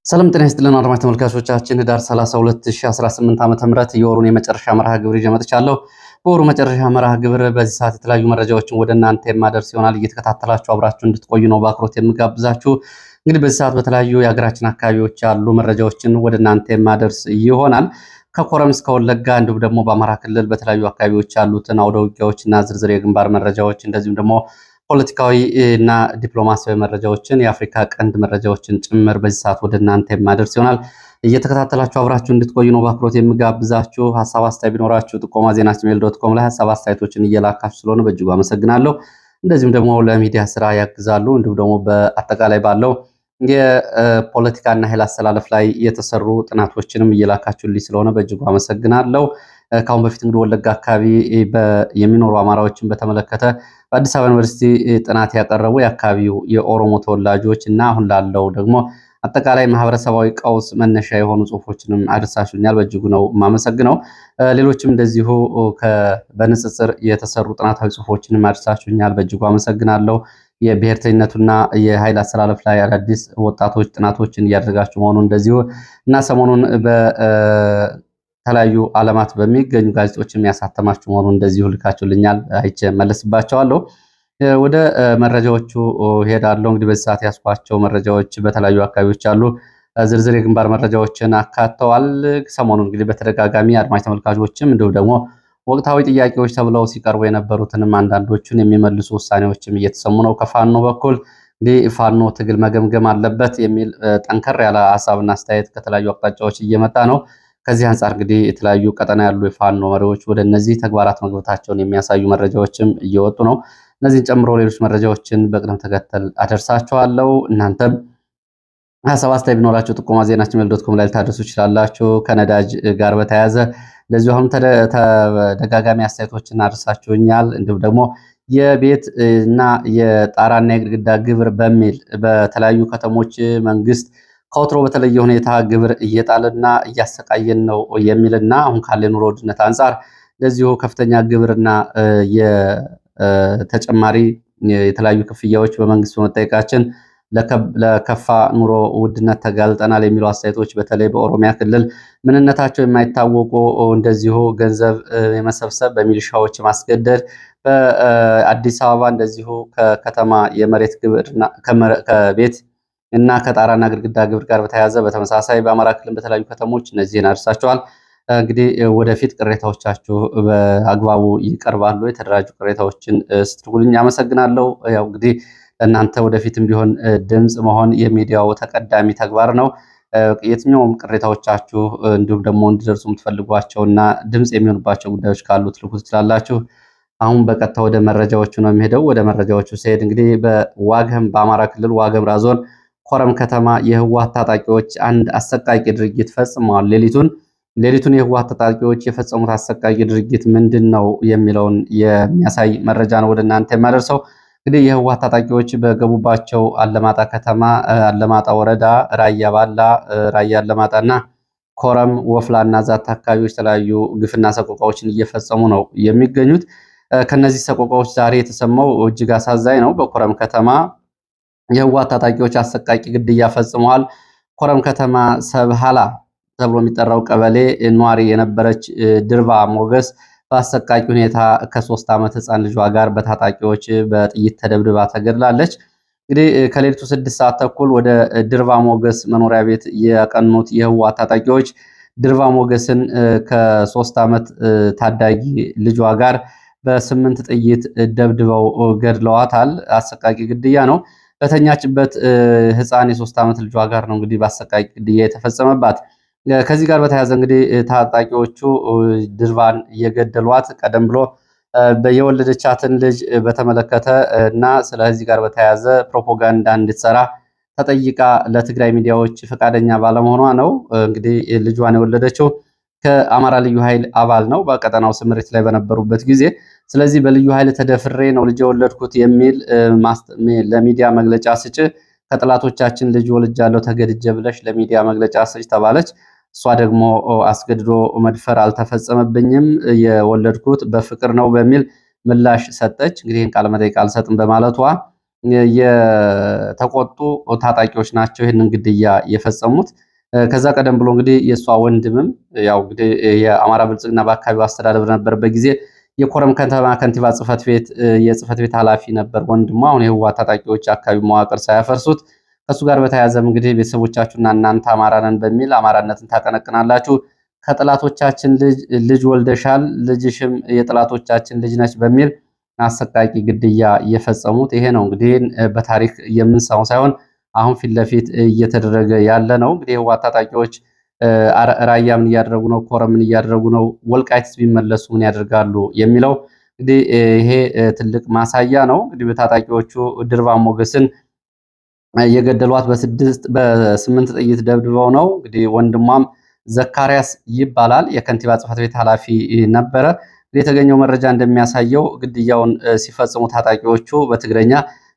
ሰላም ጤና ይስጥልን አድማጭ ተመልካቾቻችን ህዳር 30 2018 ዓ.ም የወሩን የመጨረሻ መርሃ ግብር ይዤ መጥቻለሁ። በወሩ መጨረሻ መርሃ ግብር በዚህ ሰዓት የተለያዩ መረጃዎችን ወደ እናንተ የማደርስ ይሆናል። እየተከታተላችሁ አብራችሁ እንድትቆዩ ነው በአክብሮት የምጋብዛችሁ። እንግዲህ በዚህ ሰዓት በተለያዩ የሀገራችን አካባቢዎች ያሉ መረጃዎችን ወደ እናንተ የማደርስ ይሆናል። ከኮረም እስከ ወለጋ እንዲሁም ደግሞ በአማራ ክልል በተለያዩ አካባቢዎች ያሉትን አውደ ውጊያዎችና ዝርዝር የግንባር መረጃዎች እንደዚሁም ደግሞ ፖለቲካዊ እና ዲፕሎማሲያዊ መረጃዎችን የአፍሪካ ቀንድ መረጃዎችን ጭምር በዚህ ሰዓት ወደ እናንተ የማደርስ ይሆናል። እየተከታተላችሁ አብራችሁ እንድትቆዩ ነው በአክብሮት የምጋብዛችሁ። ሀሳብ አስተያየት ቢኖራችሁ ጥቆማ ዜና@gmail.com ላይ ሀሳብ አስተያየቶችን እየላካችሁ ስለሆነ በእጅጉ አመሰግናለሁ። እንደዚሁም ደግሞ ለሚዲያ ስራ ያግዛሉ እንዲሁም ደግሞ በአጠቃላይ ባለው የፖለቲካና ኃይል አስተላለፍ ላይ የተሰሩ ጥናቶችንም እየላካችሁልኝ ስለሆነ በእጅጉ አመሰግናለሁ። ከአሁን በፊት እንግዲህ ወለጋ አካባቢ የሚኖሩ አማራዎችን በተመለከተ በአዲስ አበባ ዩኒቨርሲቲ ጥናት ያቀረቡ የአካባቢው የኦሮሞ ተወላጆች እና አሁን ላለው ደግሞ አጠቃላይ ማህበረሰባዊ ቀውስ መነሻ የሆኑ ጽሁፎችንም አድርሳችሁኛል። በእጅጉ ነው የማመሰግነው። ሌሎችም እንደዚሁ በንጽጽር የተሰሩ ጥናታዊ ጽሁፎችንም አድርሳችሁኛል። በእጅጉ አመሰግናለሁ። የብሔርተኝነቱና የኃይል አስተላለፍ ላይ አዳዲስ ወጣቶች ጥናቶችን እያደረጋችሁ መሆኑ እንደዚሁ እና ሰሞኑን በተለያዩ ዓለማት በሚገኙ ጋዜጦች የሚያሳተማችሁ መሆኑ እንደዚሁ ልካችሁልኛል። አይቼ መለስባቸዋለሁ። ወደ መረጃዎቹ ሄዳለሁ። እንግዲህ በዚህ ሰዓት ያስኳቸው መረጃዎች በተለያዩ አካባቢዎች አሉ ዝርዝር የግንባር መረጃዎችን አካተዋል። ሰሞኑን እንግዲህ በተደጋጋሚ አድማጭ ተመልካቾችም እንዲሁም ደግሞ ወቅታዊ ጥያቄዎች ተብለው ሲቀርቡ የነበሩትንም አንዳንዶቹን የሚመልሱ ውሳኔዎችም እየተሰሙ ነው። ከፋኖ በኩል እንግዲህ ፋኖ ትግል መገምገም አለበት የሚል ጠንከር ያለ ሀሳብና አስተያየት ከተለያዩ አቅጣጫዎች እየመጣ ነው። ከዚህ አንጻር እንግዲህ የተለያዩ ቀጠና ያሉ የፋኖ መሪዎች ወደ እነዚህ ተግባራት መግባታቸውን የሚያሳዩ መረጃዎችም እየወጡ ነው። እነዚህን ጨምሮ ሌሎች መረጃዎችን በቅደም ተከተል አደርሳችኋለሁ። እናንተም ሀሳብ አስተያየት ቢኖራችሁ ጥቆማ ዜና@gmail.com ላይ ልታደርሱ ይችላላችሁ። ከነዳጅ ጋር በተያያዘ እንደዚሁ አሁን ተደጋጋሚ አስተያየቶችን አድርሳችሁኛል። እንዲሁም ደግሞ የቤት እና የጣራና የግድግዳ ግብር በሚል በተለያዩ ከተሞች መንግስት ከወትሮ በተለየ ሁኔታ ግብር እየጣለና እያሰቃየን ነው የሚልና አሁን ካለ ኑሮ ውድነት አንጻር እንደዚሁ ከፍተኛ ግብርና ተጨማሪ የተለያዩ ክፍያዎች በመንግስት በመጠየቃችን ለከፋ ኑሮ ውድነት ተጋልጠናል የሚሉ አስተያየቶች በተለይ በኦሮሚያ ክልል ምንነታቸው የማይታወቁ እንደዚሁ ገንዘብ የመሰብሰብ በሚሊሻዎች ማስገደድ በአዲስ አበባ እንደዚሁ ከከተማ የመሬት ግብርና ከቤት እና ከጣራና ግድግዳ ግብር ጋር በተያያዘ በተመሳሳይ በአማራ ክልል በተለያዩ ከተሞች እነዚህን አድርሳቸዋል። እንግዲህ ወደፊት ቅሬታዎቻችሁ በአግባቡ ይቀርባሉ። የተደራጁ ቅሬታዎችን ስትልኩልኝ አመሰግናለሁ። ያው እንግዲህ ለእናንተ ወደፊትም ቢሆን ድምፅ መሆን የሚዲያው ተቀዳሚ ተግባር ነው። የትኛውም ቅሬታዎቻችሁ እንዲሁም ደግሞ እንዲደርሱ የምትፈልጓቸውና ድምፅ የሚሆኑባቸው ጉዳዮች ካሉ ትልኩ ትችላላችሁ። አሁን በቀጥታ ወደ መረጃዎቹ ነው የሚሄደው። ወደ መረጃዎቹ ሲሄድ እንግዲህ በአማራ ክልል ዋግኽምራ ዞን ኮረም ከተማ የህወሓት ታጣቂዎች አንድ አሰቃቂ ድርጊት ፈጽመዋል። ሌሊቱን የህወሓት ታጣቂዎች የፈጸሙት አሰቃቂ ድርጊት ምንድን ነው የሚለውን የሚያሳይ መረጃ ነው ወደ እናንተ የማደርሰው። እንግዲህ የህወሓት ታጣቂዎች በገቡባቸው አለማጣ ከተማ፣ አለማጣ ወረዳ፣ ራያ ባላ፣ ራያ አለማጣና ኮረም ወፍላና ዛታ አካባቢዎች የተለያዩ ግፍና ሰቆቃዎችን እየፈጸሙ ነው የሚገኙት። ከነዚህ ሰቆቃዎች ዛሬ የተሰማው እጅግ አሳዛኝ ነው። በኮረም ከተማ የህወሓት ታጣቂዎች አሰቃቂ ግድያ ፈጽመዋል። ኮረም ከተማ ሰብሃላ ተብሎ የሚጠራው ቀበሌ ኗሪ የነበረች ድርባ ሞገስ በአሰቃቂ ሁኔታ ከ3 ዓመት ህፃን ልጇ ጋር በታጣቂዎች በጥይት ተደብድባ ተገድላለች። እንግዲህ ከሌሊቱ 6 ሰዓት ተኩል ወደ ድርባ ሞገስ መኖሪያ ቤት ያቀኑት የህወሓት ታጣቂዎች ድርባ ሞገስን ከ3 ዓመት ታዳጊ ልጇ ጋር በ8 ጥይት ደብድበው ገድለዋታል። አሰቃቂ ግድያ ነው። በተኛችበት ህፃን የ3 ዓመት ልጇ ጋር ነው እንግዲህ በአሰቃቂ ግድያ የተፈጸመባት። ከዚህ ጋር በተያያዘ እንግዲህ ታጣቂዎቹ ድርባን እየገደሏት ቀደም ብሎ የወለደቻትን ልጅ በተመለከተ እና ስለዚህ ጋር በተያያዘ ፕሮፓጋንዳ እንድትሰራ ተጠይቃ ለትግራይ ሚዲያዎች ፈቃደኛ ባለመሆኗ ነው እንግዲህ ልጇን የወለደችው ከአማራ ልዩ ኃይል አባል ነው በቀጠናው ስምሪት ላይ በነበሩበት ጊዜ። ስለዚህ በልዩ ኃይል ተደፍሬ ነው ልጅ የወለድኩት የሚል ለሚዲያ መግለጫ ስጭ፣ ከጥላቶቻችን ልጅ ወልጃለሁ ተገድጄ ብለሽ ለሚዲያ መግለጫ ስጭ ተባለች። እሷ ደግሞ አስገድዶ መድፈር አልተፈጸመብኝም የወለድኩት በፍቅር ነው በሚል ምላሽ ሰጠች። እንግዲህ ቃለ መጠይቅ አልሰጥም በማለቷ የተቆጡ ታጣቂዎች ናቸው ይህንን ግድያ የፈጸሙት። ከዛ ቀደም ብሎ እንግዲህ የእሷ ወንድምም ያው እንግዲህ የአማራ ብልጽግና በአካባቢው አስተዳደር በነበረበት ጊዜ የኮረም ከተማ ከንቲባ ጽህፈት ቤት የጽህፈት ቤት ኃላፊ ነበር ወንድሙ። አሁን የህወሓት ታጣቂዎች አካባቢ መዋቅር ሳያፈርሱት ከእሱ ጋር በተያያዘም እንግዲህ ቤተሰቦቻችሁና እናንተ አማራ ነን በሚል አማራነትን ታቀነቅናላችሁ፣ ከጥላቶቻችን ልጅ ወልደሻል፣ ልጅሽም የጥላቶቻችን ልጅ ነች በሚል አሰቃቂ ግድያ እየፈጸሙት ይሄ ነው እንግዲህ በታሪክ የምንሰማው ሳይሆን አሁን ፊት ለፊት እየተደረገ ያለ ነው። እንግዲህ የህወሓት ታጣቂዎች ራያ ምን እያደረጉ ነው? ኮረም ምን እያደረጉ ነው? ወልቃይትስ ቢመለሱ ምን ያደርጋሉ የሚለው እንግዲህ ይሄ ትልቅ ማሳያ ነው። እንግዲህ በታጣቂዎቹ ድርባ ሞገስን የገደሏት በ8 ጥይት ደብድበው ነው። እንግዲህ ወንድሟም ዘካሪያስ ይባላል የከንቲባ ጽሕፈት ቤት ኃላፊ ነበረ። የተገኘው መረጃ እንደሚያሳየው ግድያውን ሲፈጽሙ ታጣቂዎቹ በትግረኛ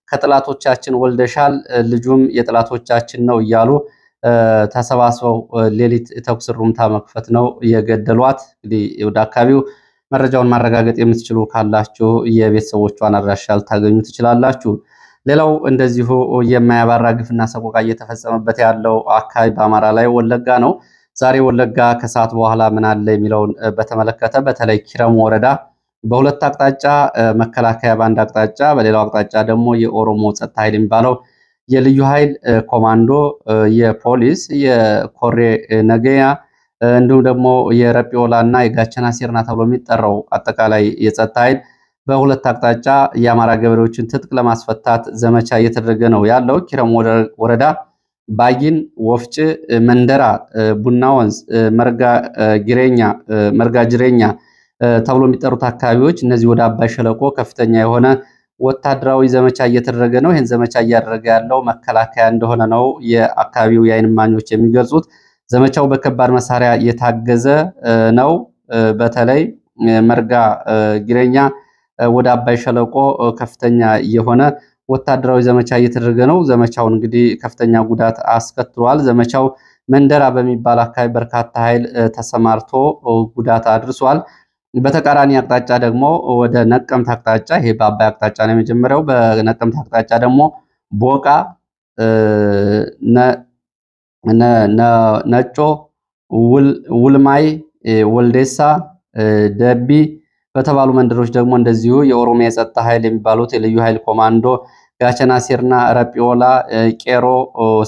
ከጥላቶቻችን ወልደሻል፣ ልጁም የጥላቶቻችን ነው እያሉ ተሰባስበው ሌሊት ተኩስ ሩምታ መክፈት ነው የገደሏት። እንግዲህ ወደ አካባቢው መረጃውን ማረጋገጥ የምትችሉ ካላችሁ የቤተሰቦቿን አድራሻ ልታገኙ ትችላላችሁ። ሌላው እንደዚሁ የማያባራ ግፍና ሰቆቃ እየተፈጸመበት ያለው አካባቢ በአማራ ላይ ወለጋ ነው። ዛሬ ወለጋ ከሰዓት በኋላ ምን አለ የሚለውን በተመለከተ በተለይ ኪረሙ ወረዳ በሁለት አቅጣጫ መከላከያ በአንድ አቅጣጫ፣ በሌላው አቅጣጫ ደግሞ የኦሮሞ ጸጥታ ኃይል የሚባለው የልዩ ኃይል ኮማንዶ፣ የፖሊስ፣ የኮሬ ነገያ እንዲሁም ደግሞ የረጲዮላ እና የጋቸና ሴርና ተብሎ የሚጠራው አጠቃላይ የጸጥታ ኃይል በሁለት አቅጣጫ የአማራ ገበሬዎችን ትጥቅ ለማስፈታት ዘመቻ እየተደረገ ነው ያለው። ኪረሙ ወረዳ ባጊን፣ ወፍጭ፣ መንደራ፣ ቡና ወንዝ፣ መርጋ ጅሬኛ ተብሎ የሚጠሩት አካባቢዎች እነዚህ ወደ አባይ ሸለቆ ከፍተኛ የሆነ ወታደራዊ ዘመቻ እየተደረገ ነው። ይህን ዘመቻ እያደረገ ያለው መከላከያ እንደሆነ ነው የአካባቢው የዓይን እማኞች የሚገልጹት። ዘመቻው በከባድ መሳሪያ የታገዘ ነው። በተለይ መርጋ ጊሬኛ ወደ አባይ ሸለቆ ከፍተኛ የሆነ ወታደራዊ ዘመቻ እየተደረገ ነው። ዘመቻውን እንግዲህ ከፍተኛ ጉዳት አስከትሏል። ዘመቻው መንደራ በሚባል አካባቢ በርካታ ኃይል ተሰማርቶ ጉዳት አድርሷል። በተቃራኒ አቅጣጫ ደግሞ ወደ ነቀምት አቅጣጫ ይሄ በአባይ አቅጣጫ ነው የመጀመሪያው። በነቀምት አቅጣጫ ደግሞ ቦቃ፣ ነጮ፣ ውልማይ፣ ወልዴሳ፣ ደቢ በተባሉ መንደሮች ደግሞ እንደዚሁ የኦሮሚያ የጸጥታ ኃይል የሚባሉት የልዩ ኃይል ኮማንዶ፣ ጋቸና ሴርና፣ ረጲዮላ፣ ቄሮ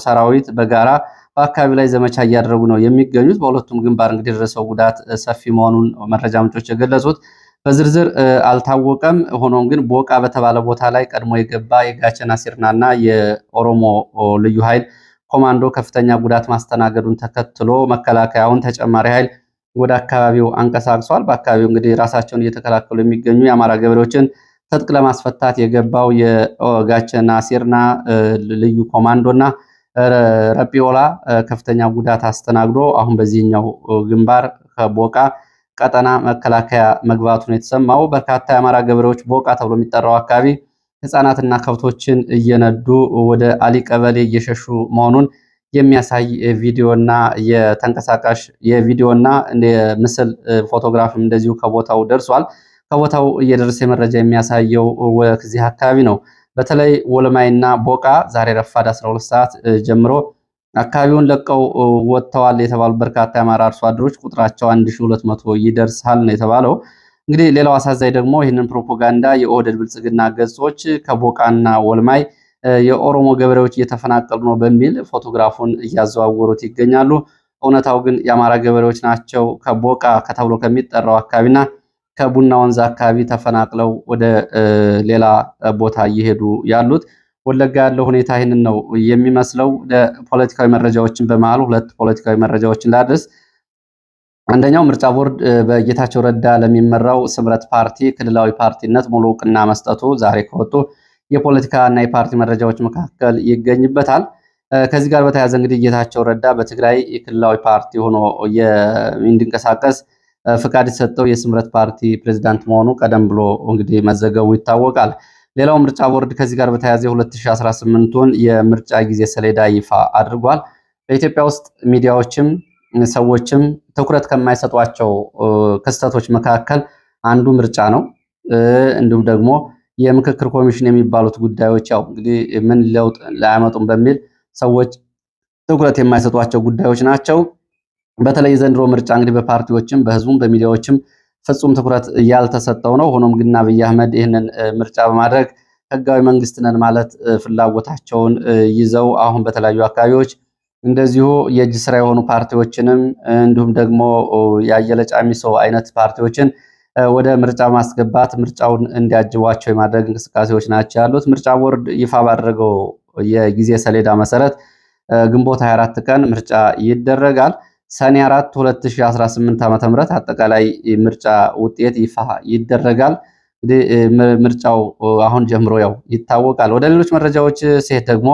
ሰራዊት በጋራ በአካባቢው ላይ ዘመቻ እያደረጉ ነው የሚገኙት። በሁለቱም ግንባር እንግዲህ የደረሰው ጉዳት ሰፊ መሆኑን መረጃ ምንጮች የገለጹት በዝርዝር አልታወቀም። ሆኖም ግን ቦቃ በተባለ ቦታ ላይ ቀድሞ የገባ የጋቸና ሴርናና የኦሮሞ ልዩ ኃይል ኮማንዶ ከፍተኛ ጉዳት ማስተናገዱን ተከትሎ መከላከያውን ተጨማሪ ኃይል ወደ አካባቢው አንቀሳቅሷል። በአካባቢው እንግዲህ ራሳቸውን እየተከላከሉ የሚገኙ የአማራ ገበሬዎችን ትጥቅ ለማስፈታት የገባው የጋቸና ሴርና ልዩ ኮማንዶና ረጲዮላ ከፍተኛ ጉዳት አስተናግዶ አሁን በዚህኛው ግንባር ከቦቃ ቀጠና መከላከያ መግባቱን የተሰማው። በርካታ የአማራ ገበሬዎች ቦቃ ተብሎ የሚጠራው አካባቢ ህፃናትና ከብቶችን እየነዱ ወደ አሊ ቀበሌ እየሸሹ መሆኑን የሚያሳይ ቪዲዮና የተንቀሳቃሽ የቪዲዮና የምስል ፎቶግራፍም እንደዚሁ ከቦታው ደርሷል። ከቦታው እየደረሰ መረጃ የሚያሳየው ከዚህ አካባቢ ነው። በተለይ ወልማይና ቦቃ ዛሬ ረፋድ 12 ሰዓት ጀምሮ አካባቢውን ለቀው ወጥተዋል የተባሉ በርካታ የአማራ አርሶ አደሮች ቁጥራቸው 1200 ይደርሳል ነው የተባለው። እንግዲህ ሌላው አሳዛኝ ደግሞ ይህንን ፕሮፓጋንዳ የኦህዴድ ብልጽግና ገጾች ከቦቃና ወልማይ የኦሮሞ ገበሬዎች እየተፈናቀሉ ነው በሚል ፎቶግራፉን እያዘዋወሩት ይገኛሉ። እውነታው ግን የአማራ ገበሬዎች ናቸው ከቦቃ ከተብሎ ከሚጠራው አካባቢና ከቡና ወንዝ አካባቢ ተፈናቅለው ወደ ሌላ ቦታ እየሄዱ ያሉት። ወለጋ ያለው ሁኔታ ይህንን ነው የሚመስለው። ፖለቲካዊ መረጃዎችን በመሃል ሁለት ፖለቲካዊ መረጃዎችን ላድርስ። አንደኛው ምርጫ ቦርድ በጌታቸው ረዳ ለሚመራው ስምረት ፓርቲ ክልላዊ ፓርቲነት ሙሉ እውቅና መስጠቱ ዛሬ ከወጡ የፖለቲካ እና የፓርቲ መረጃዎች መካከል ይገኝበታል። ከዚህ ጋር በተያያዘ እንግዲህ ጌታቸው ረዳ በትግራይ የክልላዊ ፓርቲ ሆኖ እንዲንቀሳቀስ ፍቃድ የተሰጠው የስምረት ፓርቲ ፕሬዝዳንት መሆኑ ቀደም ብሎ እንግዲህ መዘገቡ ይታወቃል። ሌላው ምርጫ ቦርድ ከዚህ ጋር በተያያዘ 2018ን የምርጫ ጊዜ ሰሌዳ ይፋ አድርጓል። በኢትዮጵያ ውስጥ ሚዲያዎችም ሰዎችም ትኩረት ከማይሰጧቸው ክስተቶች መካከል አንዱ ምርጫ ነው። እንዲሁም ደግሞ የምክክር ኮሚሽን የሚባሉት ጉዳዮች ያው እንግዲህ ምን ለውጥ ላያመጡም በሚል ሰዎች ትኩረት የማይሰጧቸው ጉዳዮች ናቸው። በተለይ ዘንድሮ ምርጫ እንግዲህ በፓርቲዎችም በህዝቡም በሚዲያዎችም ፍጹም ትኩረት ያልተሰጠው ነው። ሆኖም ግን አብይ አህመድ ይህንን ምርጫ በማድረግ ህጋዊ መንግስት ነን ማለት ፍላጎታቸውን ይዘው አሁን በተለያዩ አካባቢዎች እንደዚሁ የእጅ ስራ የሆኑ ፓርቲዎችንም እንዲሁም ደግሞ የአየለ ጫሚሶ አይነት ፓርቲዎችን ወደ ምርጫ ማስገባት ምርጫውን እንዲያጅቧቸው የማድረግ እንቅስቃሴዎች ናቸው ያሉት። ምርጫ ቦርድ ይፋ ባደረገው የጊዜ ሰሌዳ መሰረት ግንቦት 24 ቀን ምርጫ ይደረጋል። ሰኔ 4 2018 ዓ.ም አጠቃላይ ምርጫ ውጤት ይፋ ይደረጋል። እንግዲህ ምርጫው አሁን ጀምሮ ያው ይታወቃል። ወደ ሌሎች መረጃዎች ሲሄድ ደግሞ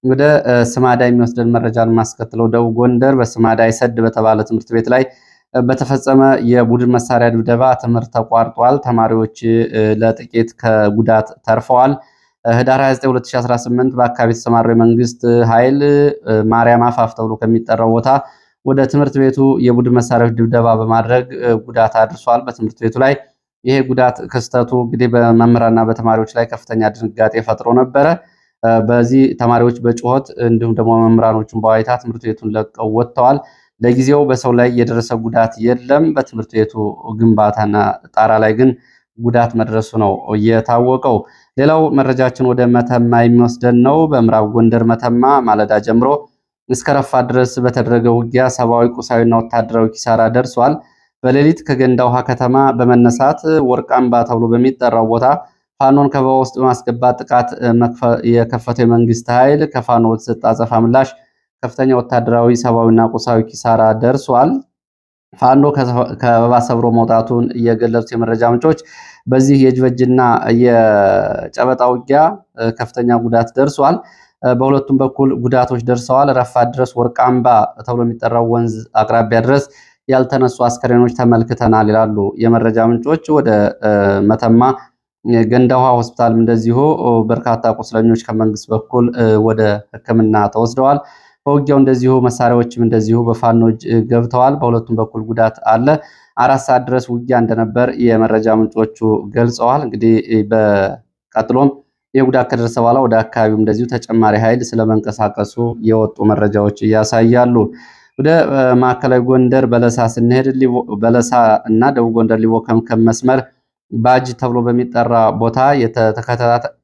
ወደ ስማዳ የሚወስደን መረጃን ማስከትለው ደቡብ ጎንደር በስማዳ ይሰድ በተባለ ትምህርት ቤት ላይ በተፈጸመ የቡድን መሳሪያ ድብደባ ትምህርት ተቋርጧል። ተማሪዎች ለጥቂት ከጉዳት ተርፈዋል። ህዳር 29 2018 በአካባቢ የተሰማራው የመንግስት ኃይል ማርያም አፋፍ ተብሎ ከሚጠራው ቦታ ወደ ትምህርት ቤቱ የቡድን መሳሪያዎች ድብደባ በማድረግ ጉዳት አድርሷል በትምህርት ቤቱ ላይ። ይሄ ጉዳት ክስተቱ እንግዲህ በመምህራንና በተማሪዎች ላይ ከፍተኛ ድንጋጤ ፈጥሮ ነበረ። በዚህ ተማሪዎች በጩኸት እንዲሁም ደግሞ መምህራኖቹን በዋይታ ትምህርት ቤቱን ለቀው ወጥተዋል። ለጊዜው በሰው ላይ የደረሰ ጉዳት የለም። በትምህርት ቤቱ ግንባታና ጣራ ላይ ግን ጉዳት መድረሱ ነው የታወቀው። ሌላው መረጃችን ወደ መተማ የሚወስደን ነው። በምዕራብ ጎንደር መተማ ማለዳ ጀምሮ እስከ ረፋት ድረስ በተደረገ ውጊያ ሰብአዊ፣ ቁሳዊና ወታደራዊ ኪሳራ ደርሷል። በሌሊት ከገንዳ ውሃ ከተማ በመነሳት ወርቃምባ ተብሎ በሚጠራው ቦታ ፋኖን ከበባ ውስጥ በማስገባት ጥቃት የከፈተው የመንግስት ኃይል ከፋኖ በተሰጠ አጸፋ ምላሽ ከፍተኛ ወታደራዊ፣ ሰብአዊና ቁሳዊ ኪሳራ ደርሷል። ፋኖ ከበባ ሰብሮ መውጣቱን የገለጹት የመረጃ ምንጮች በዚህ የእጅ የጨበጣ ውጊያ ከፍተኛ ጉዳት ደርሷል። በሁለቱም በኩል ጉዳቶች ደርሰዋል። ረፋት ድረስ ወርቃምባ ተብሎ የሚጠራው ወንዝ አቅራቢያ ድረስ ያልተነሱ አስከሬኖች ተመልክተናል ይላሉ የመረጃ ምንጮች። ወደ መተማ ገንዳ ውሃ ሆስፒታልም እንደዚሁ በርካታ ቁስለኞች ከመንግስት በኩል ወደ ሕክምና ተወስደዋል። በውጊያው እንደዚሁ መሳሪያዎችም እንደዚሁ በፋኖች ገብተዋል። በሁለቱም በኩል ጉዳት አለ። 4 ሰዓት ድረስ ውጊያ እንደነበር የመረጃ ምንጮቹ ገልጸዋል። እንግዲህ በቀጥሎም የጉዳት ከደረሰ በኋላ ወደ አካባቢው እንደዚሁ ተጨማሪ ኃይል ስለመንቀሳቀሱ የወጡ መረጃዎች ያሳያሉ። ወደ ማዕከላዊ ጎንደር በለሳ ስንሄድ በለሳ እና ደቡብ ጎንደር ሊቦ ከምከም መስመር ባጅ ተብሎ በሚጠራ ቦታ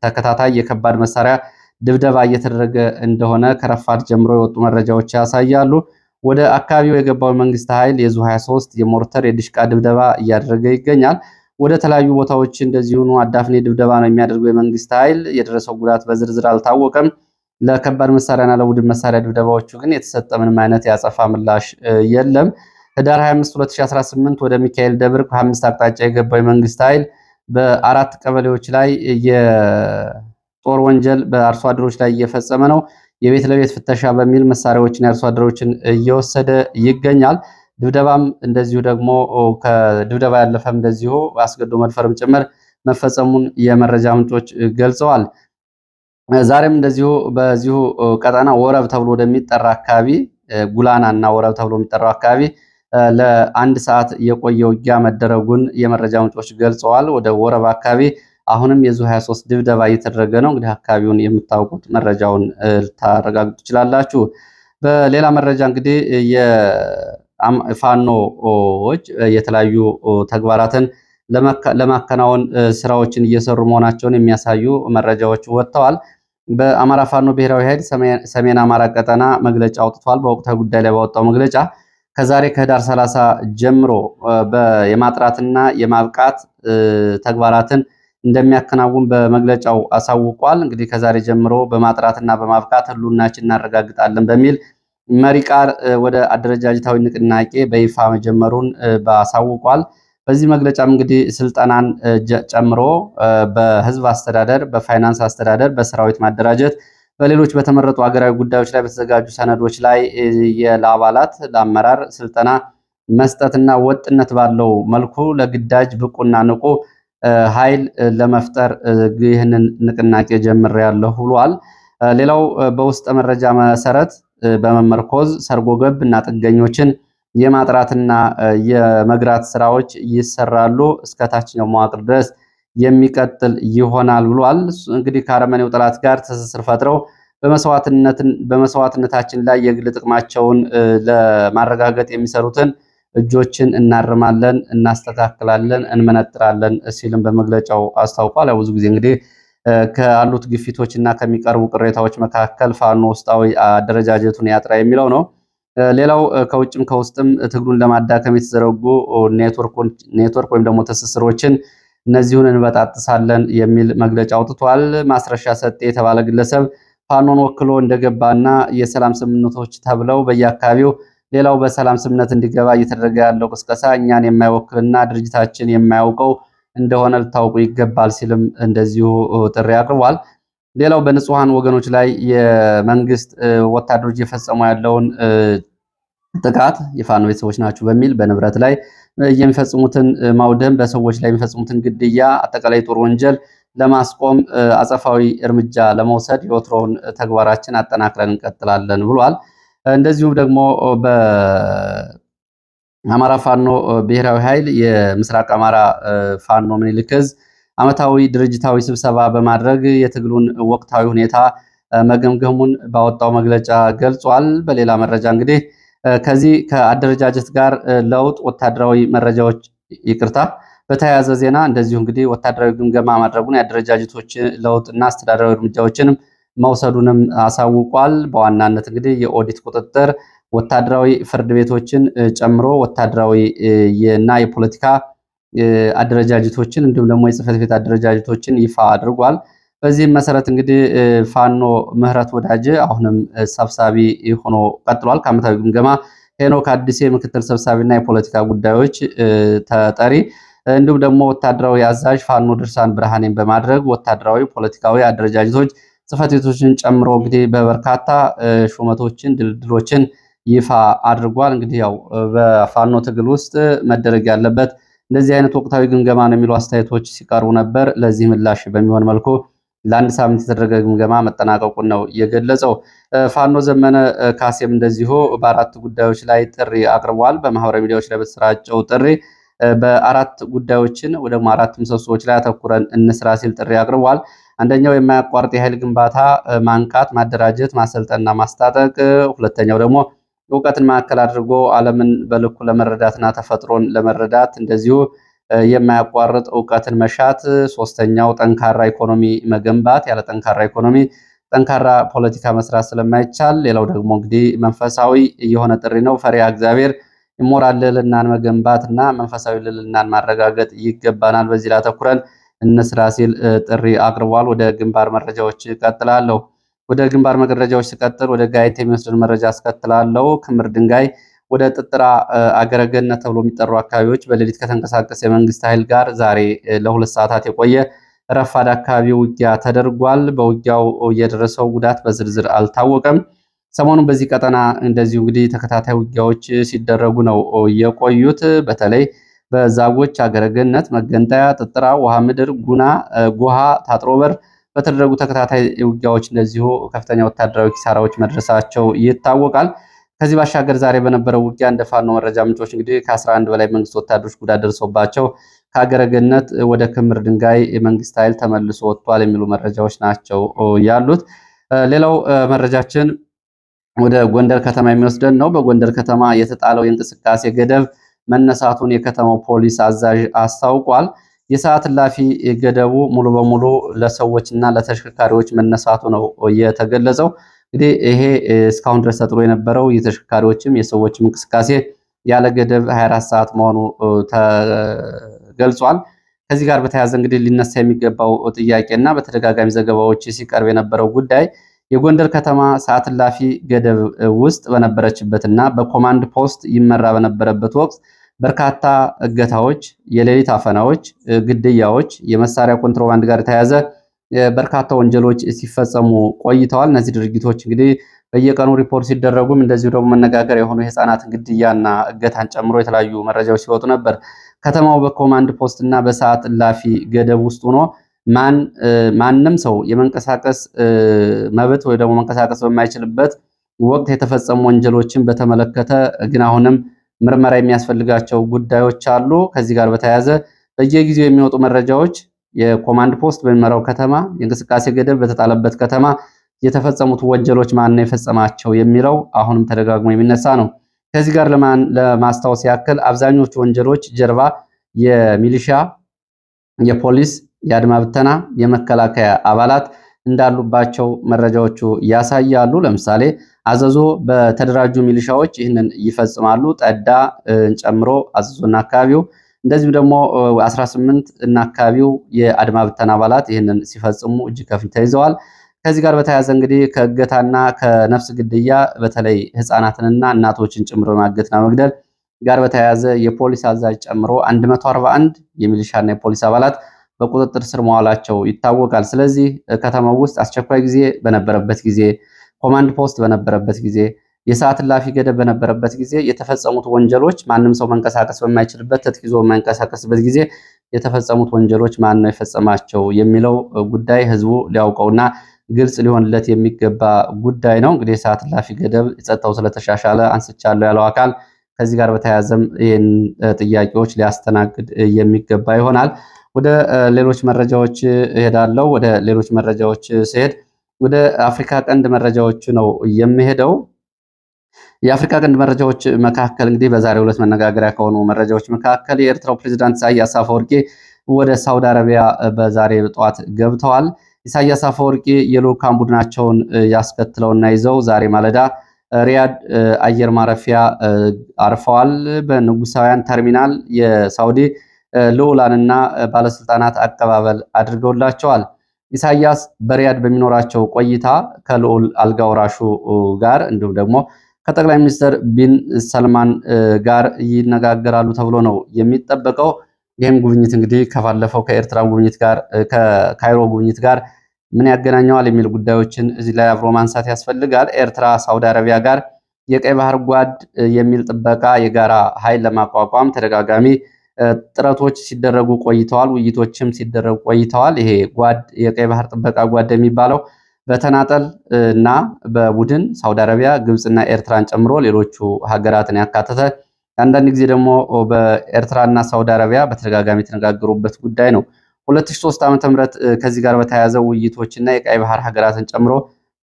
ተከታታይ የከባድ መሳሪያ ድብደባ እየተደረገ እንደሆነ ከረፋት ጀምሮ የወጡ መረጃዎች ያሳያሉ። ወደ አካባቢው የገባው መንግስት ኃይል የዙ 23 የሞርተር የድሽቃ ድብደባ እያደረገ ይገኛል። ወደ ተለያዩ ቦታዎች እንደዚሁኑ አዳፍኔ ድብደባ ነው የሚያደርገው የመንግስት ኃይል። የደረሰው ጉዳት በዝርዝር አልታወቀም። ለከባድ መሳሪያና ለቡድን መሳሪያ ድብደባዎቹ ግን የተሰጠ ምንም አይነት ያጸፋ ምላሽ የለም። ህዳር 25 2018 ወደ ሚካኤል ደብር ከ5 አቅጣጫ የገባው የመንግስት ኃይል በአራት ቀበሌዎች ላይ የጦር ወንጀል በአርሶ አደሮች ላይ እየፈጸመ ነው። የቤት ለቤት ፍተሻ በሚል መሳሪያዎችን የአርሶ አደሮችን እየወሰደ ይገኛል። ድብደባም እንደዚሁ ደግሞ ከድብደባ ያለፈም እንደዚሁ አስገዶ መድፈርም ጭምር መፈጸሙን የመረጃ ምንጮች ገልጸዋል። ዛሬም እንደዚሁ በዚሁ ቀጠና ወረብ ተብሎ ወደሚጠራ አካባቢ ጉላና እና ወረብ ተብሎ የሚጠራው አካባቢ ለአንድ ሰዓት የቆየ ውጊያ መደረጉን የመረጃ ምንጮች ገልጸዋል። ወደ ወረብ አካባቢ አሁንም የዙ 23 ድብደባ እየተደረገ ነው። እንግዲህ አካባቢውን የምታውቁት መረጃውን ልታረጋግጡ ትችላላችሁ። በሌላ መረጃ እንግዲህ የፋኖዎች የተለያዩ ተግባራትን ለማከናወን ስራዎችን እየሰሩ መሆናቸውን የሚያሳዩ መረጃዎች ወጥተዋል። በአማራ ፋኖ ብሔራዊ ኃይል ሰሜን አማራ ቀጠና መግለጫ አውጥቷል። በወቅታዊ ጉዳይ ላይ ባወጣው መግለጫ ከዛሬ ከህዳር 30 ጀምሮ የማጥራትና የማብቃት ተግባራትን እንደሚያከናውን በመግለጫው አሳውቋል። እንግዲህ ከዛሬ ጀምሮ በማጥራትና በማብቃት ህልውናችን እናረጋግጣለን በሚል መሪ ቃል ወደ አደረጃጀታዊ ንቅናቄ በይፋ መጀመሩን አሳውቋል። በዚህ መግለጫም እንግዲህ ስልጠናን ጨምሮ በህዝብ አስተዳደር፣ በፋይናንስ አስተዳደር፣ በሰራዊት ማደራጀት፣ በሌሎች በተመረጡ ሀገራዊ ጉዳዮች ላይ በተዘጋጁ ሰነዶች ላይ ለአባላት ለአመራር ስልጠና መስጠትና ወጥነት ባለው መልኩ ለግዳጅ ብቁና ንቁ ኃይል ለመፍጠር ይህንን ንቅናቄ ጀምሬያለሁ ብሏል። ሌላው በውስጥ መረጃ መሰረት በመመርኮዝ ሰርጎ ገብ እና ጥገኞችን የማጥራትና የመግራት ስራዎች ይሰራሉ። እስከ ታችኛው መዋቅር ድረስ የሚቀጥል ይሆናል ብሏል። እንግዲህ ከአረመኔው ጠላት ጋር ትስስር ፈጥረው በመስዋዕትነታችን ላይ የግል ጥቅማቸውን ለማረጋገጥ የሚሰሩትን እጆችን እናርማለን፣ እናስተካክላለን፣ እንመነጥራለን ሲልም በመግለጫው አስታውቋል። ያው ብዙ ጊዜ እንግዲህ ካሉት ግፊቶች እና ከሚቀርቡ ቅሬታዎች መካከል ፋኖ ውስጣዊ አደረጃጀቱን ያጥራ የሚለው ነው። ሌላው ከውጭም ከውስጥም ትግሉን ለማዳከም የተዘረጉ ኔትወርክ ወይም ደግሞ ትስስሮችን እነዚሁን እንበጣጥሳለን የሚል መግለጫ አውጥቷል። ማስረሻ ሰጤ የተባለ ግለሰብ ፋኖን ወክሎ እንደገባና የሰላም ስምምነቶች ተብለው በየአካባቢው ሌላው በሰላም ስምምነት እንዲገባ እየተደረገ ያለው ቅስቀሳ እኛን የማይወክልና ድርጅታችን የማያውቀው እንደሆነ ልታውቁ ይገባል ሲልም እንደዚሁ ጥሪ አቅርቧል። ሌላው በንጹሐን ወገኖች ላይ የመንግስት ወታደሮች እየፈጸሙ ያለውን ጥቃት የፋኖ ቤተሰቦች ናቸው በሚል በንብረት ላይ የሚፈጽሙትን ማውደም፣ በሰዎች ላይ የሚፈጽሙትን ግድያ፣ አጠቃላይ ጦር ወንጀል ለማስቆም አጸፋዊ እርምጃ ለመውሰድ የወትሮውን ተግባራችን አጠናክረን እንቀጥላለን ብሏል። እንደዚሁም ደግሞ በአማራ ፋኖ ብሔራዊ ኃይል የምስራቅ አማራ ፋኖ ምኒልክ ዕዝ ዓመታዊ ድርጅታዊ ስብሰባ በማድረግ የትግሉን ወቅታዊ ሁኔታ መገምገሙን ባወጣው መግለጫ ገልጿል። በሌላ መረጃ እንግዲህ ከዚህ ከአደረጃጀት ጋር ለውጥ ወታደራዊ መረጃዎች ይቅርታ በተያያዘ ዜና እንደዚሁ እንግዲህ ወታደራዊ ግምገማ ማድረጉን የአደረጃጀቶች ለውጥና አስተዳደራዊ እርምጃዎችንም መውሰዱንም አሳውቋል። በዋናነት እንግዲህ የኦዲት ቁጥጥር ወታደራዊ ፍርድ ቤቶችን ጨምሮ ወታደራዊ እና የፖለቲካ አደረጃጀቶችን እንዲሁም ደግሞ የጽህፈት ቤት አደረጃጀቶችን ይፋ አድርጓል። በዚህም መሰረት እንግዲህ ፋኖ ምህረት ወዳጅ አሁንም ሰብሳቢ ሆኖ ቀጥሏል። ከዓመታዊ ግምገማ ሄኖክ አዲሴ ምክትል ሰብሳቢና የፖለቲካ ጉዳዮች ተጠሪ እንዲሁም ደግሞ ወታደራዊ አዛዥ ፋኖ ድርሳን ብርሃኔን በማድረግ ወታደራዊ ፖለቲካዊ አደረጃጀቶች ጽህፈት ቤቶችን ጨምሮ እንግዲህ በበርካታ ሹመቶችን ድልድሎችን ይፋ አድርጓል። እንግዲህ ያው በፋኖ ትግል ውስጥ መደረግ ያለበት እንደዚህ አይነት ወቅታዊ ግምገማ ነው የሚሉ አስተያየቶች ሲቀርቡ ነበር። ለዚህ ምላሽ በሚሆን መልኩ ለአንድ ሳምንት የተደረገ ግምገማ መጠናቀቁን ነው የገለጸው። ፋኖ ዘመነ ካሴም እንደዚሁ በአራት ጉዳዮች ላይ ጥሪ አቅርቧል። በማህበራዊ ሚዲያዎች ላይ በተሰራጨው ጥሪ በአራት ጉዳዮችን ወደ አራት ምሰሶዎች ላይ አተኩረን እንስራ ሲል ጥሪ አቅርቧል። አንደኛው የማያቋርጥ የኃይል ግንባታ ማንቃት፣ ማደራጀት፣ ማሰልጠንና ማስታጠቅ። ሁለተኛው ደግሞ እውቀትን ማዕከል አድርጎ ዓለምን በልኩ ለመረዳትና ተፈጥሮን ለመረዳት እንደዚሁ የማያቋርጥ እውቀትን መሻት። ሶስተኛው ጠንካራ ኢኮኖሚ መገንባት፣ ያለ ጠንካራ ኢኮኖሚ ጠንካራ ፖለቲካ መስራት ስለማይቻል። ሌላው ደግሞ እንግዲህ መንፈሳዊ የሆነ ጥሪ ነው። ፈሪሃ እግዚአብሔር የሞራል ልዕልናን መገንባትና መንፈሳዊ ልዕልናን ማረጋገጥ ይገባናል። በዚህ ላይ አተኩረን እንስራ ሲል ጥሪ አቅርቧል። ወደ ግንባር መረጃዎች እቀጥላለሁ። ወደ ግንባር መረጃዎች ሲቀጥል ወደ ጋይንት የሚወስድን መረጃ አስከትላለሁ። ክምር ድንጋይ ወደ ጥጥራ አገረገነት ተብሎ የሚጠሩ አካባቢዎች በሌሊት ከተንቀሳቀሰ የመንግስት ኃይል ጋር ዛሬ ለ2 ሰዓታት የቆየ ረፋድ አካባቢ ውጊያ ተደርጓል። በውጊያው የደረሰው ጉዳት በዝርዝር አልታወቀም። ሰሞኑን በዚህ ቀጠና እንደዚሁ እንግዲህ ተከታታይ ውጊያዎች ሲደረጉ ነው የቆዩት። በተለይ በዛጎች አገረገነት፣ መገንጠያ፣ ጥጥራ፣ ውሃ ምድር፣ ጉና፣ ጎሃ፣ ታጥሮበር በተደረጉ ተከታታይ ውጊያዎች እንደዚሁ ከፍተኛ ወታደራዊ ኪሳራዎች መድረሳቸው ይታወቃል። ከዚህ ባሻገር ዛሬ በነበረው ውጊያ እንደ ፋኖ መረጃ ምንጮች እንግዲህ ከ11 በላይ መንግስት ወታደሮች ጉዳት ደርሶባቸው ከአገረገነት ወደ ክምር ድንጋይ የመንግስት ኃይል ተመልሶ ወጥቷል የሚሉ መረጃዎች ናቸው ያሉት። ሌላው መረጃችን ወደ ጎንደር ከተማ የሚወስደን ነው። በጎንደር ከተማ የተጣለው የእንቅስቃሴ ገደብ መነሳቱን የከተማው ፖሊስ አዛዥ አስታውቋል። የሰዓት እላፊ ገደቡ ሙሉ በሙሉ ለሰዎችና ለተሽከርካሪዎች መነሳቱ ነው የተገለጸው። እንግዲህ ይሄ እስካሁን ድረስ ተጥሎ የነበረው የተሽከርካሪዎችም የሰዎችም እንቅስቃሴ ያለ ገደብ 24 ሰዓት መሆኑ ተገልጿል። ከዚህ ጋር በተያያዘ እንግዲህ ሊነሳ የሚገባው ጥያቄና በተደጋጋሚ ዘገባዎች ሲቀርብ የነበረው ጉዳይ የጎንደር ከተማ ሰዓት እላፊ ገደብ ውስጥ በነበረችበትና በኮማንድ ፖስት ይመራ በነበረበት ወቅት በርካታ እገታዎች፣ የሌሊት አፈናዎች፣ ግድያዎች፣ የመሳሪያ ኮንትሮባንድ ጋር የተያያዘ በርካታ ወንጀሎች ሲፈጸሙ ቆይተዋል። እነዚህ ድርጊቶች እንግዲህ በየቀኑ ሪፖርት ሲደረጉም እንደዚሁ ደግሞ መነጋገር የሆኑ የህፃናትን ግድያና እገታን ጨምሮ የተለያዩ መረጃዎች ሲወጡ ነበር። ከተማው በኮማንድ ፖስት እና በሰዓት እላፊ ገደብ ውስጥ ሆኖ ማንም ሰው የመንቀሳቀስ መብት ወይ ደግሞ መንቀሳቀስ በማይችልበት ወቅት የተፈጸሙ ወንጀሎችን በተመለከተ ግን አሁንም ምርመራ የሚያስፈልጋቸው ጉዳዮች አሉ። ከዚህ ጋር በተያያዘ በየጊዜው የሚወጡ መረጃዎች የኮማንድ ፖስት በሚመራው ከተማ የእንቅስቃሴ ገደብ በተጣለበት ከተማ የተፈጸሙት ወንጀሎች ማን ነው የፈጸማቸው የሚለው አሁንም ተደጋግሞ የሚነሳ ነው። ከዚህ ጋር ለማስታወስ ያክል አብዛኞቹ ወንጀሎች ጀርባ የሚሊሻ፣ የፖሊስ፣ የአድማ ብተና፣ የመከላከያ አባላት እንዳሉባቸው መረጃዎቹ ያሳያሉ። ለምሳሌ አዘዞ በተደራጁ ሚሊሻዎች ይህንን ይፈጽማሉ። ጠዳ ጨምሮ አዘዞና አካባቢው እንደዚሁም ደግሞ 18 እና አካባቢው የአድማ ብተና አባላት ይህንን ሲፈጽሙ እጅ ከፍንጅ ተይዘዋል። ከዚህ ጋር በተያያዘ እንግዲህ ከእገታና ከነፍስ ግድያ በተለይ ህፃናትንና እናቶችን ጭምር በማገትና መግደል ጋር በተያያዘ የፖሊስ አዛዥ ጨምሮ 141 የሚሊሻና የፖሊስ አባላት በቁጥጥር ስር መዋላቸው ይታወቃል። ስለዚህ ከተማው ውስጥ አስቸኳይ ጊዜ በነበረበት ጊዜ፣ ኮማንድ ፖስት በነበረበት ጊዜ፣ የሰዓት እላፊ ገደብ በነበረበት ጊዜ የተፈጸሙት ወንጀሎች ማንም ሰው መንቀሳቀስ በማይችልበት ትጥቅ ይዞ በማይንቀሳቀስበት ጊዜ የተፈጸሙት ወንጀሎች ማን ነው የፈጸማቸው የሚለው ጉዳይ ህዝቡ ሊያውቀውና ግልጽ ሊሆንለት የሚገባ ጉዳይ ነው። እንግዲህ የሰዓት እላፊ ገደብ ጸጥታው ስለተሻሻለ አንስቻለሁ ያለው አካል ከዚህ ጋር በተያያዘም ይህን ጥያቄዎች ሊያስተናግድ የሚገባ ይሆናል። ወደ ሌሎች መረጃዎች እሄዳለሁ። ወደ ሌሎች መረጃዎች ሲሄድ ወደ አፍሪካ ቀንድ መረጃዎች ነው የሚሄደው። የአፍሪካ ቀንድ መረጃዎች መካከል እንግዲህ በዛሬው ዕለት መነጋገሪያ ከሆኑ መረጃዎች መካከል የኤርትራው ፕሬዝዳንት ኢሳያስ አፈወርቂ ወደ ሳውዲ አረቢያ በዛሬ ጠዋት ገብተዋል። ኢሳያስ አፈወርቂ የልዑካን ቡድናቸውን ያስከትለውና ይዘው ዛሬ ማለዳ ሪያድ አየር ማረፊያ አርፈዋል። በንጉሳውያን ተርሚናል የሳውዲ ልዑላንና ባለስልጣናት አቀባበል አድርገውላቸዋል። ኢሳያስ በሪያድ በሚኖራቸው ቆይታ ከልዑል አልጋወራሹ ጋር እንዲሁም ደግሞ ከጠቅላይ ሚኒስትር ቢን ሰልማን ጋር ይነጋገራሉ ተብሎ ነው የሚጠበቀው። ይህም ጉብኝት እንግዲህ ከባለፈው ከኤርትራ ጉብኝት ጋር ከካይሮ ጉብኝት ጋር ምን ያገናኘዋል የሚል ጉዳዮችን እዚህ ላይ አብሮ ማንሳት ያስፈልጋል። ኤርትራ ሳውዲ አረቢያ ጋር የቀይ ባህር ጓድ የሚል ጥበቃ የጋራ ኃይል ለማቋቋም ተደጋጋሚ ጥረቶች ሲደረጉ ቆይተዋል። ውይይቶችም ሲደረጉ ቆይተዋል። ይሄ ጓድ የቀይ ባህር ጥበቃ ጓድ የሚባለው በተናጠል እና በቡድን ሳውዲ አረቢያ፣ ግብፅና ኤርትራን ጨምሮ ሌሎቹ ሀገራትን ያካተተ አንዳንድ ጊዜ ደግሞ በኤርትራና ሳውዲ አረቢያ በተደጋጋሚ የተነጋገሩበት ጉዳይ ነው። 2003 ዓ.ም ከዚህ ጋር በተያያዘ ውይይቶችና የቀይ ባህር ሀገራትን ጨምሮ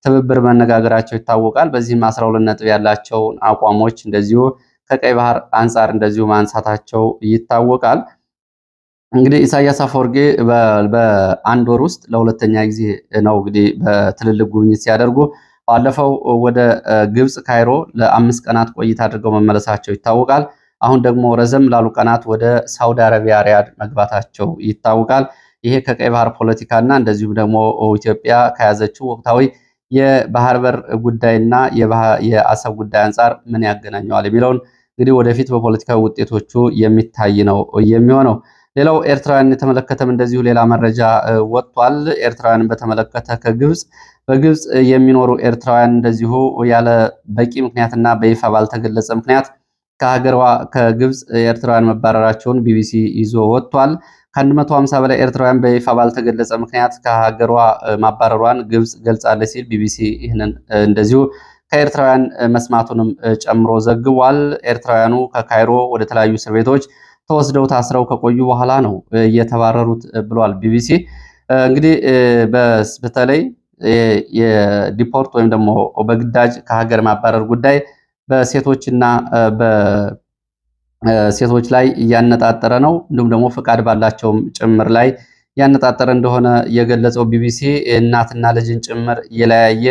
ትብብር መነጋገራቸው ይታወቃል። በዚህም 12 ነጥብ ያላቸውን አቋሞች እንደዚሁ ከቀይ ባህር አንጻር እንደዚሁ ማንሳታቸው ይታወቃል። እንግዲህ ኢሳያስ አፈወርቂ በአንድ ወር ውስጥ ለሁለተኛ ጊዜ ነው እንግዲህ በትልልቅ ጉብኝት ሲያደርጉ ባለፈው ወደ ግብፅ ካይሮ ለ5 ቀናት ቆይታ አድርገው መመለሳቸው ይታወቃል። አሁን ደግሞ ረዘም ላሉ ቀናት ወደ ሳውዲ አረቢያ ሪያድ መግባታቸው ይታወቃል። ይሄ ከቀይ ባህር ፖለቲካና እንደዚሁም ደግሞ ኢትዮጵያ ከያዘችው ወቅታዊ የባህር በር ጉዳይና የአሰብ ጉዳይ አንጻር ምን ያገናኘዋል የሚለውን እንግዲህ ወደፊት በፖለቲካዊ ውጤቶቹ የሚታይ ነው የሚሆነው። ሌላው ኤርትራውያን የተመለከተም እንደዚሁ ሌላ መረጃ ወጥቷል። ኤርትራውያንን በተመለከተ በግብፅ የሚኖሩ ኤርትራውያን እንደዚሁ ያለ በቂ ምክንያትና በይፋ ባልተገለጸ ምክንያት ከግብፅ ኤርትራውያን መባረራቸውን ቢቢሲ ይዞ ወጥቷል። ከ150 በላይ ኤርትራውያን በይፋ ባልተገለጸ ምክንያት ከሀገሯ ማባረሯን ግብፅ ገልጻለች ሲል ቢቢሲ ይህንን እንደዚሁ ከኤርትራውያን መስማቱንም ጨምሮ ዘግቧል። ኤርትራውያኑ ከካይሮ ወደ ተለያዩ እስር ቤቶች ተወስደው ታስረው ከቆዩ በኋላ ነው እየተባረሩት ብሏል ቢቢሲ። እንግዲህ በተለይ የዲፖርት ወይም ደግሞ በግዳጅ ከሀገር ማባረር ጉዳይ በሴቶችና በሴቶች ላይ እያነጣጠረ ነው። እንዲሁም ደግሞ ፈቃድ ባላቸውም ጭምር ላይ ያነጣጠረ እንደሆነ የገለጸው ቢቢሲ እናትና ልጅን ጭምር የለያየ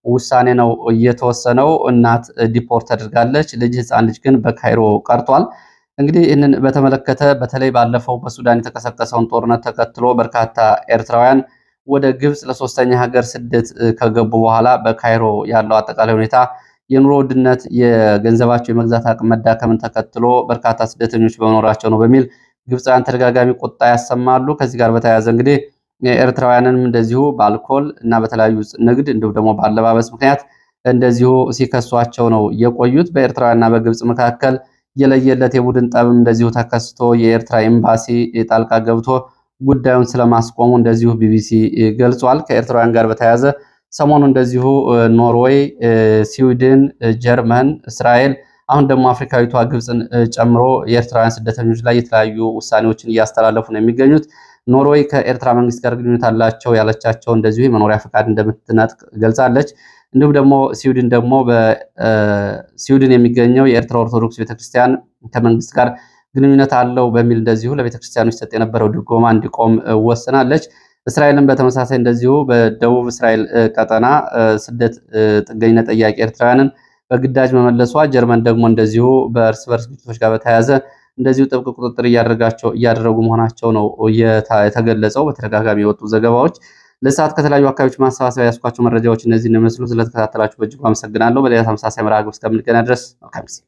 ውሳኔ ነው እየተወሰነው። እናት ዲፖርት ተደርጋለች፣ ህፃን ልጅ ግን በካይሮ ቀርቷል። እንግዲህ ይህንን በተመለከተ በተለይ ባለፈው በሱዳን የተቀሰቀሰውን ጦርነት ተከትሎ በርካታ ኤርትራውያን ወደ ግብፅ ለሶስተኛ ሀገር ስደት ከገቡ በኋላ በካይሮ ያለው አጠቃላይ ሁኔታ የኑሮ ውድነት፣ የገንዘባቸው የመግዛት አቅም መዳከምን ተከትሎ በርካታ ስደተኞች በመኖራቸው ነው በሚል ግብፃውያን ተደጋጋሚ ቁጣ ያሰማሉ። ከዚህ ጋር በተያያዘ እንግዲህ ኤርትራውያንንም እንደዚሁ በአልኮል እና በተለያዩ ንግድ እንዲሁም ደግሞ በአለባበስ ምክንያት እንደዚሁ ሲከሷቸው ነው የቆዩት። በኤርትራውያንና በግብፅ መካከል የለየለት የቡድን ጠብም እንደዚሁ ተከስቶ የኤርትራ ኤምባሲ ጣልቃ ገብቶ ጉዳዩን ስለማስቆሙ እንደዚሁ ቢቢሲ ገልጿል። ከኤርትራውያን ጋር በተያያዘ ሰሞኑ እንደዚሁ ኖርዌይ፣ ስዊድን፣ ጀርመን፣ እስራኤል፣ አሁን ደግሞ አፍሪካዊቷ ግብፅን ጨምሮ የኤርትራውያን ስደተኞች ላይ የተለያዩ ውሳኔዎችን እያስተላለፉ ነው የሚገኙት። ኖርዌይ ከኤርትራ መንግስት ጋር ግንኙነት አላቸው ያለቻቸው እንደዚሁ የመኖሪያ ፈቃድ እንደምትነጥቅ ገልጻለች። እንዲሁም ደግሞ ስዊድን ደግሞ በስዊድን የሚገኘው የኤርትራ ኦርቶዶክስ ቤተክርስቲያን ከመንግስት ጋር ግንኙነት አለው በሚል እንደዚሁ ለቤተክርስቲያኑ ይሰጥ የነበረው ድጎማ እንዲቆም ወስናለች። እስራኤልን በተመሳሳይ እንደዚሁ በደቡብ እስራኤል ቀጠና ስደት ጥገኝነት ጠያቂ ኤርትራውያንን በግዳጅ መመለሷ፣ ጀርመን ደግሞ እንደዚሁ በእርስ በርስ ግጭቶች ጋር በተያያዘ እንደዚሁ ጥብቅ ቁጥጥር እያደረጉ መሆናቸው ነው የተገለጸው በተደጋጋሚ የወጡ ዘገባዎች። ለሰዓት ከተለያዩ አካባቢዎች ማሰባሰቢያ ያስኳቸው መረጃዎች እነዚህ እንደመስሉ። ስለተከታተላችሁ በእጅጉ አመሰግናለሁ። በሌላ ተመሳሳይ መርሃ ግብር እስከምንገናኝ ድረስ መልካም ጊዜ